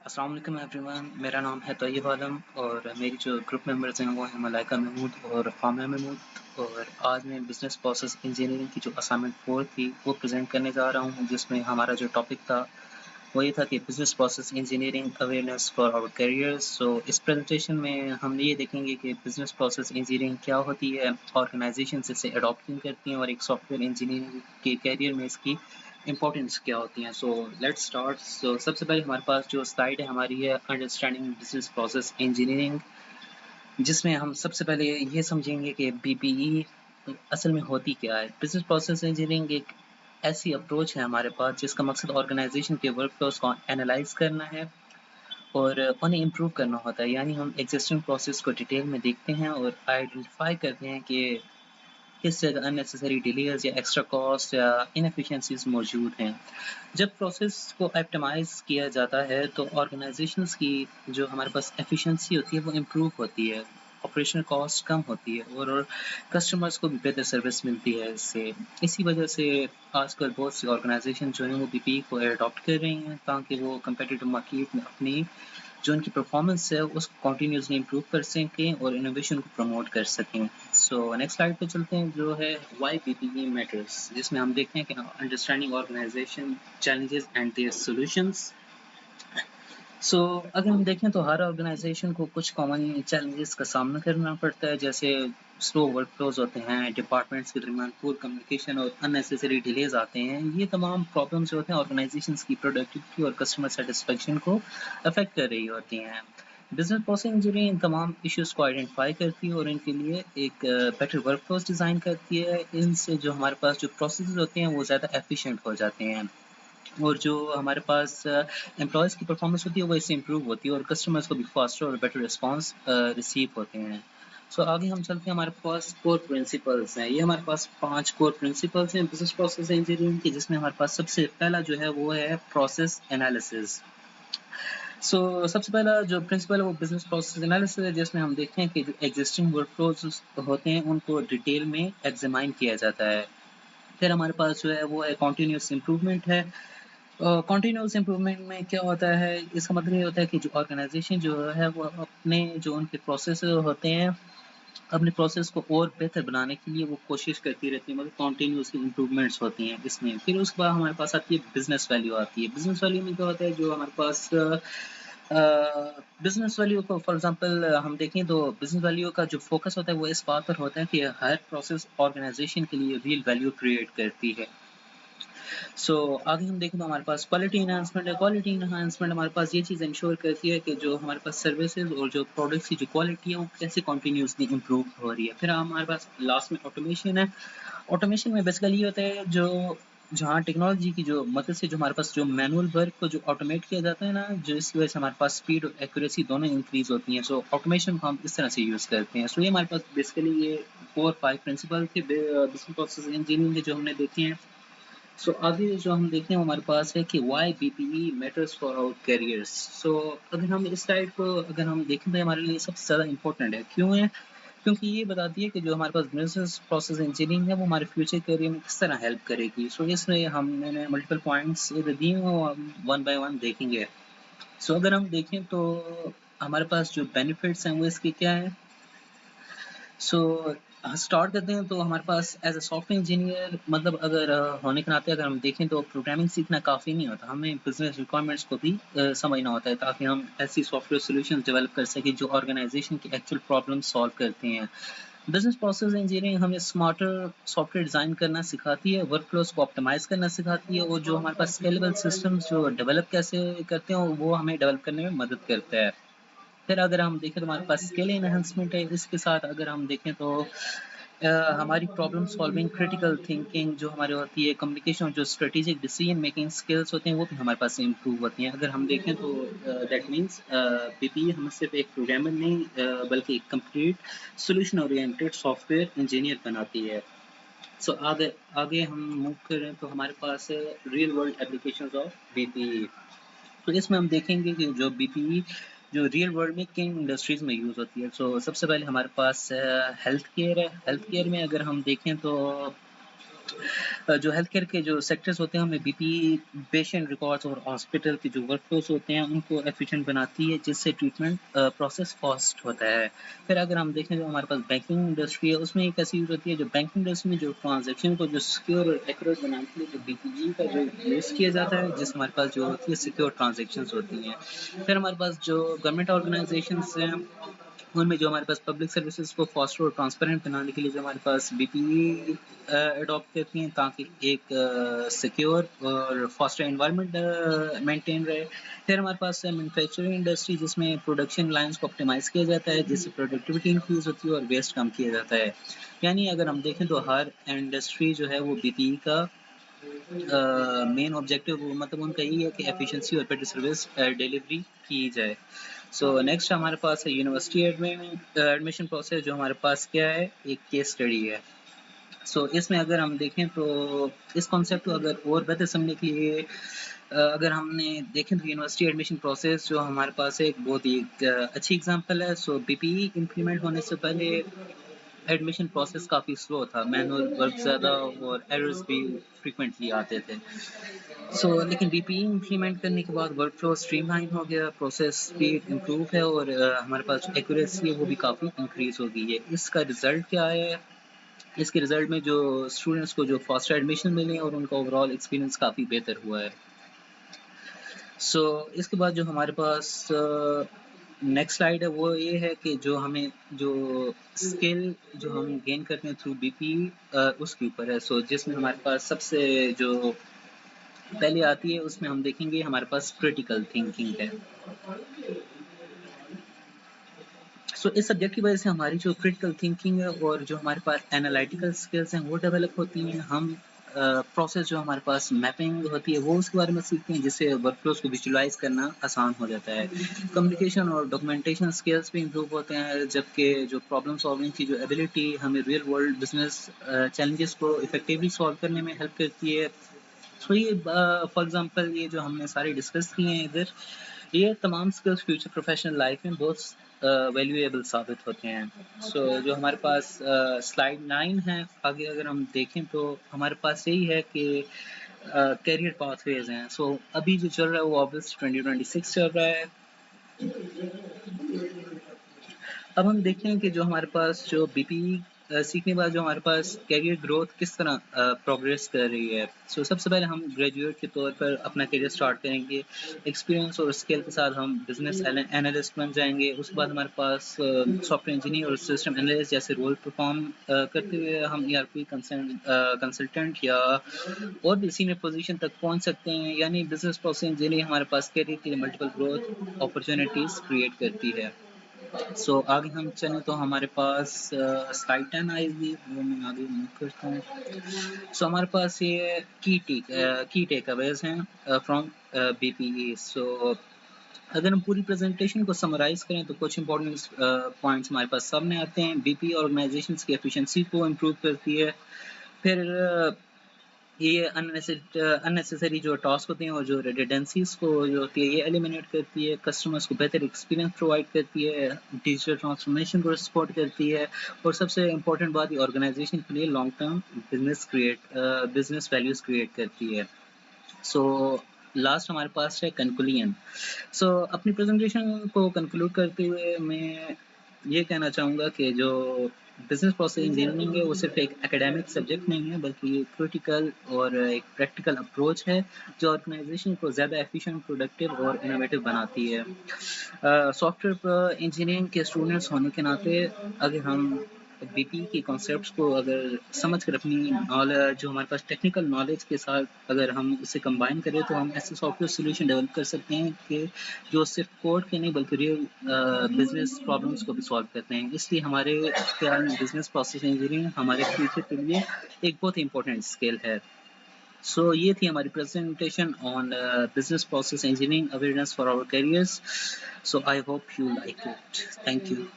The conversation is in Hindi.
अस्सलाम वालेकुम एवरीवन, मेरा नाम है तैयब आलम और मेरी जो ग्रुप मेंबर्स हैं वो हैं मलाइका महमूद और फामिया महमूद। और आज मैं बिज़नेस प्रोसेस इंजीनियरिंग की जो असाइनमेंट 4 थी वो प्रेजेंट करने जा रहा हूँ, जिसमें हमारा जो टॉपिक था वो ये था कि business process engineering awareness for our careers. So इस प्रेजेंटेशन में हम ये देखेंगे कि बिज़नेस प्रोसेस इंजीनियरिंग क्या होती है, ऑर्गेनाइजेशंस इसे अडॉप्ट क्यों करती हैं और एक सॉफ्टवेयर इंजीनियरिंग के करियर में इसकी इंपॉर्टेंस क्या होती हैं। So let's start. सो सबसे पहले हमारे पास जो स्लाइड है हमारी है अंडरस्टैंडिंग बिजनेस प्रोसेस इंजीनियरिंग, जिसमें हम सबसे पहले ये समझेंगे कि बीपीई असल में होती क्या है। बिजनेस प्रोसेस इंजीनियरिंग एक ऐसी अप्रोच है हमारे पास जिसका मकसद ऑर्गेनाइजेशन के वर्क फ्लोज को एनालाइज करना है और उन्हें इम्प्रूव करना होता है। यानी हम एग्जिस्टिंग प्रोसेस को डिटेल में देखते हैं और आइडेंटिफाई करते हैं कि किस जगह अननेसेसरी डिलेज या एक्स्ट्रा कॉस्ट या इनएफिशिएंसीज मौजूद हैं। जब प्रोसेस को ऑप्टिमाइज किया जाता है तो ऑर्गेनाइजेशंस की जो हमारे पास एफिशिएंसी होती है वो इम्प्रूव होती है, ऑपरेशनल कॉस्ट कम होती है और कस्टमर्स को भी बेहतर सर्विस मिलती है इससे। इसी वजह से आजकल बहुत सी ऑर्गेनाइजेशन जो हैं वो बीपीई को अडॉप्ट कर रही हैं ताकि वो कम्पिटिटिव मार्केट में अपनी जो उनकी परफॉर्मेंस है उसको कंटिन्यूसली इम्प्रूव कर सकें और इनोवेशन को प्रमोट कर सकें। सो नेक्स्ट स्लाइड पे चलते हैं जो है व्हाई बीपीई मैटर्स, जिसमें हम देखते हैं कि understanding organisation challenges and their solutions. So अगर हम देखें तो हर ऑर्गेनाइजेशन को कुछ कॉमन चैलेंजेस का सामना करना पड़ता है, जैसे स्लो वर्क फ्लोज होते हैं, डिपार्टमेंट्स के दरमियान पुअर कम्युनिकेशन और अननेसेसरी डिलेज आते हैं। ये तमाम प्रॉब्लम्स जो होते हैं ऑर्गेनाइजेशंस की प्रोडक्टिविटी और कस्टमर सेटिस्फेक्शन को अफेक्ट कर रही होती हैं। बिजनेस प्रोसेस इंजीनियरिंग इन तमाम इश्यूज को आइडेंटिफाई करती है और इनके लिए एक बेटर वर्क फ्लोज डिज़ाइन करती है। इनसे जो हमारे पास जो प्रोसेस होते हैं वो ज़्यादा एफिशिएंट हो जाते हैं और जो हमारे पास एम्प्लॉयज़ की परफॉर्मेंस होती है वो इससे इम्प्रूव होती है और कस्टमर्स को भी फास्टर और बेटर रिस्पॉन्स रिसीव होते हैं। सो आगे हम चलते हैं, हमारे पास कोर प्रिंसिपल्स हैं। ये हमारे पास 5 कोर प्रिंसिपल्स हैं बिजनेस प्रोसेस इंजीनियरिंग की, जिसमें हमारे पास सबसे पहला जो है वो है प्रोसेस एनालिसिस। सबसे पहला जो प्रिंसिपल है वो बिजनेस प्रोसेस एनालिसिस है, जिसमें हम देखते हैं कि जो एग्जिस्टिंग वर्कफ्लोज होते हैं उनको डिटेल में एग्जामाइन किया जाता है। फिर हमारे पास जो है वो है कंटिन्यूअस इम्प्रूवमेंट है। कंटिन्यूअस इम्प्रूवमेंट में क्या होता है, इसका मतलब ये होता है कि जो ऑर्गेनाइजेशन जो है वो अपने जो उनके प्रोसेस होते हैं, अपने प्रोसेस को और बेहतर बनाने के लिए वो कोशिश करती रहती है, मतलब कंटिन्यूअसली इम्प्रूवमेंट्स होती हैं इसमें। फिर उसके बाद हमारे पास आती है बिजनेस वैल्यू आती है। बिजनेस वैल्यू में क्या होता है, जो हमारे पास बिजनेस वैल्यू को फॉर एग्जांपल हम देखें तो बिजनेस वैल्यू का जो फोकस होता है वो इस बात पर होता है कि हर प्रोसेस ऑर्गेनाइजेशन के लिए रियल वैल्यू क्रिएट करती है। आगे हम देखें तो हमारे पास क्वालिटी एनहांसमेंट है। क्वालिटी एनहांसमेंट हमारे पास ये चीज़ इंश्योर करती है कि जो हमारे पास सर्विसेज और जो प्रोडक्ट्स की जो क्वालिटी है वो कैसे कंटिन्यूअसली इम्प्रूव हो रही है। फिर हमारे पास लास्ट में ऑटोमेशन है। ऑटोमेशन में बेसिकली ये होता है जो जहाँ टेक्नोलॉजी की जो मदद से जो हमारे पास जो मैनुअल वर्क को जो ऑटोमेट किया जाता है ना, जो इसकी वजह से हमारे पास स्पीड और एक्यूरेसी दोनों इंक्रीज होती हैं। ऑटोमेशन को हम इस तरह से यूज़ करते हैं। ये हमारे पास बेसिकली ये 4-5 प्रिंसिपल थे बिजनेस प्रोसेस इंजीनियरिंग के जो हमने देखे हैं। आगे जो हम देखते हैं हमारे पास है कि why BPE matters for our careers. अगर हम इस स्लाइड को अगर हम देखें तो हमारे लिए सबसे ज़्यादा इम्पोर्टेंट है। क्यों है? क्योंकि ये बताती है कि जो हमारे पास बिजनेस प्रोसेस इंजीनियरिंग है वो हमारे फ्यूचर करियर में किस तरह हेल्प करेगी। इसमें मैंने मल्टीपल पॉइंट्स दिए हैं, वो हम वन बाय वन देखेंगे। अगर हम देखें तो हमारे पास जो बेनिफिट्स हैं वो इसके क्या हैं। सो स्टार्ट करते हैं तो हमारे पास एज अ सॉफ्टवेयर इंजीनियर, मतलब अगर होने के नाते अगर हम देखें तो प्रोग्रामिंग सीखना काफ़ी नहीं होता, हमें बिजनेस रिक्वायरमेंट्स को भी समझना होता है ताकि हम ऐसी सॉफ्टवेयर सॉल्यूशंस डेवलप कर सकें जो ऑर्गेनाइजेशन की एक्चुअल प्रॉब्लम सॉल्व करते हैं। बिजनेस प्रोसेस इंजीनियरिंग हमें स्मार्टर सॉफ्टवेयर डिज़ाइन करना सिखाती है, वर्क फ्लोज को ऑप्टिमाइज करना सिखाती है और जो हमारे पास स्केलेबल सिस्टम्स जो डेवलप कैसे करते हैं वो हमें डेवलप करने में मदद करता है। फिर अगर हम देखें तो हमारे पास स्किल एनहांसमेंट है। इसके साथ अगर हम देखें तो हमारी प्रॉब्लम सॉल्विंग, क्रिटिकल थिंकिंग जो हमारी होती है, कम्युनिकेशन और जो स्ट्रेटेजिक डिसीजन मेकिंग स्किल्स होते हैं वो भी हमारे पास इम्प्रूव होती हैं। अगर हम देखें तो दैट मीन्स बीपीई हमें सिर्फ एक प्रोग्रामर नहीं बल्कि एक complete solution oriented software engineer बनाती है। आगे आगे हम मूव करें तो हमारे पास है real world applications of BPE. तो इसमें हम देखेंगे कि जो बीपीई जो रियल वर्ल्ड में किन इंडस्ट्रीज में यूज़ होती है। सबसे पहले हमारे पास हेल्थ केयर है। हेल्थ केयर में अगर हम देखें तो जो हेल्थ केयर के जो सेक्टर्स होते हैं हमें बीपीई पेशेंट रिकॉर्ड्स और हॉस्पिटल के जो वर्कफ्लोस होते हैं उनको एफिशिएंट बनाती है, जिससे ट्रीटमेंट प्रोसेस फास्ट होता है। फिर अगर हम देखें जो हमारे पास बैंकिंग इंडस्ट्री है उसमें एक ऐसी यूज़ होती है, जो बैंकिंग इंडस्ट्री में जो ट्रांजैक्शन को जो सिक्योर और एक्यूरेट बनाने के लिए जो बीपीई का जो यूज़ किया जाता है, जिससे हमारे पास जो होती है सिक्योर ट्रांजैक्शंस होती हैं। फिर हमारे पास जो गवर्नमेंट ऑर्गेनाइजेशंस हैं उनमें जो हमारे पास पब्लिक सर्विसेज को फास्टर और ट्रांसपेरेंट बनाने के लिए जो हमारे पास बीपीई अडॉप्ट करती हैं, ताकि एक सिक्योर और फास्टर एनवायरनमेंट मेंटेन रहे। फिर हमारे पास है मैन्युफैक्चरिंग इंडस्ट्री, जिसमें प्रोडक्शन लाइंस को ऑप्टिमाइज किया जाता है, जिससे प्रोडक्टिविटी इंक्रीज होती है और वेस्ट कम किया जाता है। यानी अगर हम देखें तो हर इंडस्ट्री जो है वो बीपीई का मेन ऑब्जेक्टिव मतलब उनका यही है कि एफिशिएंसी और बेटर सर्विस डिलीवरी की जाए। सो नेक्स्ट हमारे पास है यूनिवर्सिटी एडमिशन प्रोसेस, जो हमारे पास क्या है, एक केस स्टडी है। सो इसमें अगर हम देखें तो इस कॉन्सेप्ट को अगर और बेहतर समझने के लिए अगर हमने देखें तो यूनिवर्सिटी एडमिशन प्रोसेस जो हमारे पास है एक बहुत ही अच्छी एग्जांपल है। सो बीपीई इम्प्लीमेंट होने से पहले एडमिशन प्रोसेस काफ़ी स्लो था, मैनुअल वर्क ज़्यादा और एरर्स भी फ्रीक्वेंटली आते थे। लेकिन बीपीई इम्प्लीमेंट करने के बाद वर्कफ्लो स्ट्रीमलाइन हो गया, प्रोसेस स्पीड इम्प्रूव है और हमारे पास जो एक्यूरेसी है वो भी काफ़ी इंक्रीज हो गई है। इसका रिजल्ट क्या है? इसके रिजल्ट में जो स्टूडेंट्स को जो फास्टर एडमिशन मिले और उनका ओवरऑल एक्सपीरियंस काफ़ी बेहतर हुआ है। इसके बाद जो हमारे पास नेक्स्ट स्लाइड है वो ये है कि जो हमें जो स्किल जो हम गेन करते हैं थ्रू बीपीई उसके ऊपर है। जिसमें हमारे पास सबसे जो पहले आती है उसमें हम देखेंगे हमारे पास क्रिटिकल थिंकिंग है। इस सब्जेक्ट की वजह से हमारी जो क्रिटिकल थिंकिंग है और जो हमारे पास एनालिटिकल स्किल्स हैं वो डेवलप होती हैं। हम प्रोसेस जो हमारे पास मैपिंग होती है वो उसके बारे में सीखते हैं, जिससे वर्कफ्लोज को विजुलाइज करना आसान हो जाता है। कम्युनिकेशन और डॉक्यूमेंटेशन स्किल्स भी इम्प्रूव होते हैं, जबकि जो प्रॉब्लम सॉल्विंग की जो एबिलिटी हमें रियल वर्ल्ड बिजनेस चैलेंजेस को इफेक्टिवली सॉल्व करने में हेल्प करती है। ये फॉर एग्जांपल ये जो हमने सारे डिस्कस किए हैं इधर, ये तमाम स्किल्स फ्यूचर प्रोफेशनल लाइफ में बहुत वैल्यूएबल साबित होते हैं। जो हमारे पास स्लाइड 9 है, आगे अगर हम देखें तो हमारे पास यही है कि करियर पाथवेज हैं। अभी जो चल रहा है वो ऑब्वियस 2026 चल रहा है। अब हम देखें कि जो हमारे पास जो बीपीई सीखने के बाद जो हमारे पास करियर ग्रोथ किस तरह प्रोग्रेस कर रही है। सबसे पहले हम ग्रेजुएट के तौर पर अपना करियर स्टार्ट करेंगे, एक्सपीरियंस और स्किल के साथ हम बिजनेस एनालिस्ट बन जाएंगे। उसके बाद हमारे पास सॉफ्टवेयर इंजीनियर और सिस्टम एनालिस्ट जैसे रोल परफॉर्म करते हुए हम ईआरपी कंसल्टेंट या और भी सीनियर पोजीशन तक पहुंच सकते हैं। यानी बिजनेस प्रोसेस इंजीनियरिंग हमारे पास करियर के लिए मल्टीपल ग्रोथ अपॉर्चुनिटीज क्रिएट करती है। आगे हम चलें तो हमारे पास स्लाइड 10 आएगी, वो मैं आगे मूव करता हूँ। हमारे पास ये की टेक अवेज हैं फ्रॉम बीपीई। अगर हम पूरी प्रेजेंटेशन को समराइज करें तो कुछ इंपॉर्टेंट पॉइंट्स हमारे पास सामने आते हैं। बीपीई ऑर्गेनाइजेशंस की एफिशिएंसी को इम्प्रूव करती है। फिर ये अननेसेसरी जो टास्क होते हैं और जो रिडंडेंसीज को जो होती है ये एलिमिनेट करती है, कस्टमर्स को बेहतर एक्सपीरियंस प्रोवाइड करती है, डिजिटल ट्रांसफॉर्मेशन को सपोर्ट करती है और सबसे इम्पोर्टेंट बात ये ऑर्गेनाइजेशन के लिए long term business values create करती है। लास्ट हमारे पास है कंक्लूजन। अपनी प्रेजेंटेशन को कंक्लूड करते हुए मैं ये कहना चाहूँगा कि जो बिजनेस प्रोसेस इंजीनियरिंग है वो सिर्फ एक एकेडमिक सब्जेक्ट नहीं है, बल्कि ये क्रिटिकल और एक प्रैक्टिकल अप्रोच है जो ऑर्गेनाइजेशन को ज़्यादा एफिशिएंट, प्रोडक्टिव और इनोवेटिव बनाती है। सॉफ्टवेयर इंजीनियरिंग के स्टूडेंट्स होने के नाते अगर हम बीपीई के कॉन्सेप्ट्स को अगर समझ कर अपनी नॉलेज जो हमारे पास टेक्निकल नॉलेज के साथ अगर हम उसे कंबाइन करें तो हम ऐसे सॉफ्टवेयर सोल्यूशन डेवलप कर सकते हैं कि जो सिर्फ कोड के नहीं बल्कि रियल बिजनेस प्रॉब्लम्स को भी सॉल्व करते हैं। इसलिए हमारे ख्याल में बिजनेस प्रोसेस इंजीनियरिंग हमारे फ्यूचर के लिए एक बहुत इंपॉर्टेंट स्किल है। ये थी हमारी presentation on business process engineering awareness for our careers. I hope you like it. Thank you.